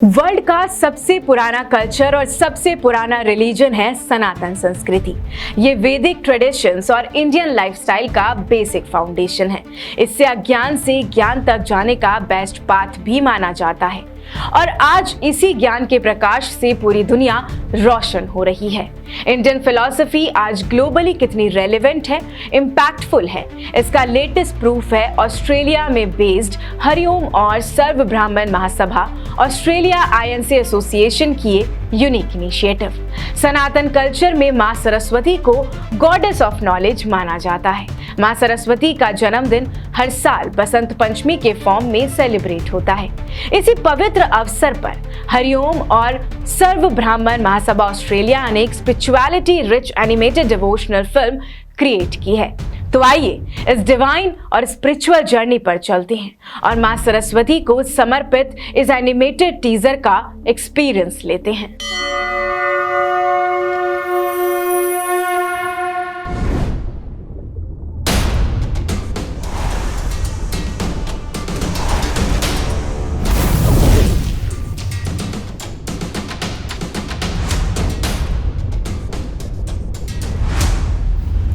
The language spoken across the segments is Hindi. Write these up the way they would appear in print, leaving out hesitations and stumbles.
वर्ल्ड का सबसे पुराना कल्चर और सबसे पुराना रिलीजन है सनातन संस्कृति। ये वैदिक ट्रेडिशंस और इंडियन लाइफस्टाइल का बेसिक फाउंडेशन है। इससे अज्ञान से ज्ञान तक जाने का बेस्ट पाथ भी माना जाता है और आज इसी ज्ञान के प्रकाश से पूरी दुनिया रोशन हो रही है। इंडियन फिलॉसफी आज ग्लोबली कितनी रेलेवेंट है, इम्पैक्टफुल है, इसका लेटेस्ट प्रूफ है ऑस्ट्रेलिया में बेस्ड हरिओम और सर्व ब्राह्मण महासभा ऑस्ट्रेलिया INC एसोसिएशन की ये यूनिक इनिशिएटिव। सनातन कल्चर में मां सरस्वती को गॉडेस ऑफ नॉलेज माना जाता है। मां सरस्वती का जन्मदिन हर साल बसंत पंचमी के फॉर्म में सेलिब्रेट होता है। इसी पवित्र अवसर पर हरिओम और सर्व ब्राह्मण महासभा ऑस्ट्रेलिया ने एक spirituality rich animated devotional film create की है। तो आइए इस डिवाइन और स्पिरिचुअल जर्नी पर चलते हैं और मां सरस्वती को समर्पित इस एनिमेटेड टीजर का एक्सपीरियंस लेते हैं।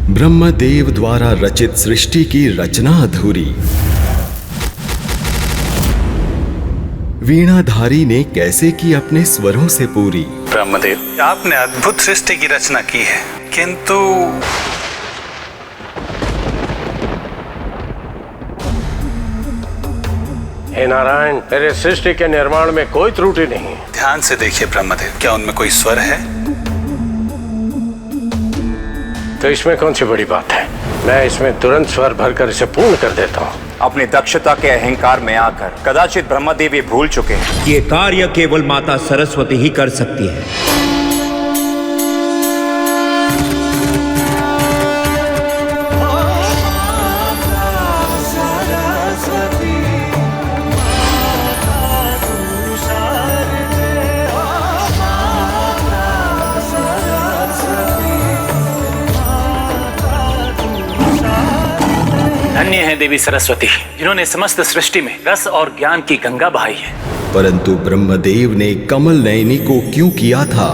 ब्रह्मदेव द्वारा रचित सृष्टि की रचना अधूरी। वीणाधारी ने कैसे की अपने स्वरों से पूरी। ब्रह्मदेव, आपने अद्भुत सृष्टि की रचना की है, किंतु हे नारायण, तेरे सृष्टि के निर्माण में कोई त्रुटि नहीं। ध्यान से देखिए ब्रह्मदेव, क्या उनमें कोई स्वर है? तो इसमें कौन सी बड़ी बात है? मैं इसमें तुरंत स्वर भरकर इसे पूर्ण कर देता हूँ। अपनी दक्षता के अहंकार में आकर कदाचित ब्रह्मदेव ये भूल चुके हैं। ये कार्य केवल माता सरस्वती ही कर सकती है। धन्य है देवी सरस्वती, जिन्होंने समस्त सृष्टि में रस और ज्ञान की गंगा बहाई है। परंतु ब्रह्मदेव ने कमल नयनी को क्यों किया था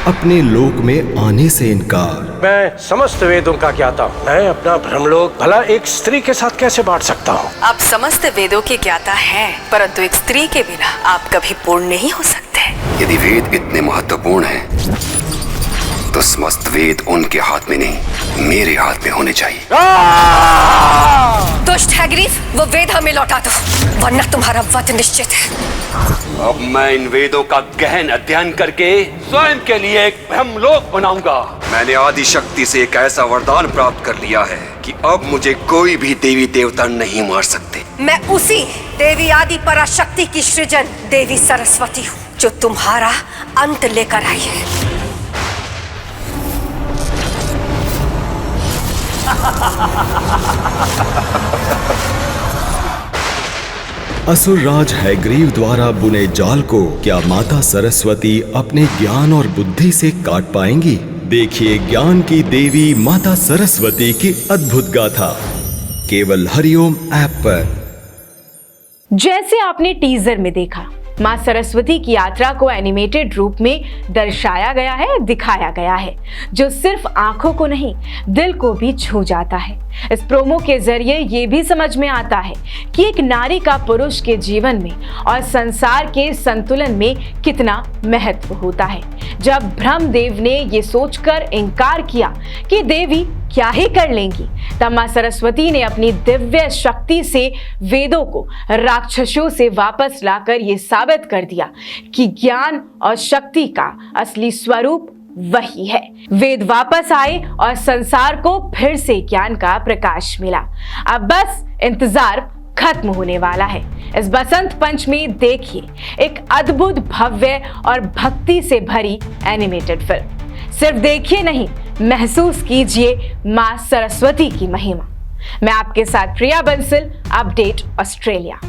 अपने लोक में आने से इनकार? मैं समस्त वेदों का ज्ञाता हूँ। मैं अपना ब्रह्मलोक भला एक स्त्री के साथ कैसे बांट सकता हूँ? आप समस्त वेदों के ज्ञाता हैं, परंतु एक स्त्री के बिना आप कभी पूर्ण नहीं हो सकते। यदि वेद इतने महत्वपूर्ण हैं, तो समस्त वेद उनके हाथ में नहीं, मेरे हाथ में होने चाहिए। दुष्ट हैग्रीव, वो वेद हमें लौटा दो, वरना तुम्हारा वध निश्चित है। अब मैं इन वेदों का गहन अध्ययन करके स्वयं के लिए एक ब्रह्मलोक बनाऊंगा। मैंने आदि शक्ति से एक ऐसा वरदान प्राप्त कर लिया है कि अब मुझे कोई भी देवी देवता नहीं मार सकते। मैं उसी देवी आदि पराशक्ति की सृजन देवी सरस्वती हूँ, जो तुम्हारा अंत लेकर आई है। असुरराज हैग्रीव द्वारा बुने जाल को क्या माता सरस्वती अपने ज्ञान और बुद्धि से काट पाएंगी? देखिए ज्ञान की देवी माता सरस्वती की अद्भुत गाथा केवल हरिओम ऐप पर। जैसे आपने टीजर में देखा, मां सरस्वती की यात्रा को एनिमेटेड रूप में दर्शाया गया है, दिखाया गया है, जो सिर्फ आंखों को नहीं दिल को भी छू जाता है। इस प्रोमो के जरिए ये भी समझ में आता है कि एक नारी का पुरुष के जीवन में और संसार के संतुलन में कितना महत्व होता है। जब ब्रह्मदेव ने ये सोचकर इनकार किया कि देवी क्या ही कर लेंगी, तब मां सरस्वती ने अपनी दिव्य शक्ति से वेदों को राक्षसों से वापस लाकर ये साबित कर दिया कि ज्ञान और शक्ति का असली स्वरूप वही है। वेद वापस आए और संसार को फिर से ज्ञान का प्रकाश मिला। अब बस इंतजार खत्म होने वाला है। इस बसंत पंचमी देखिए एक अद्भुत, भव्य और भक्ति से भरी एनिमेटेड फिल्म। सिर्फ देखिए नहीं, महसूस कीजिए मां सरस्वती की महिमा। मैं आपके साथ प्रिया बंसल, अपडेट ऑस्ट्रेलिया।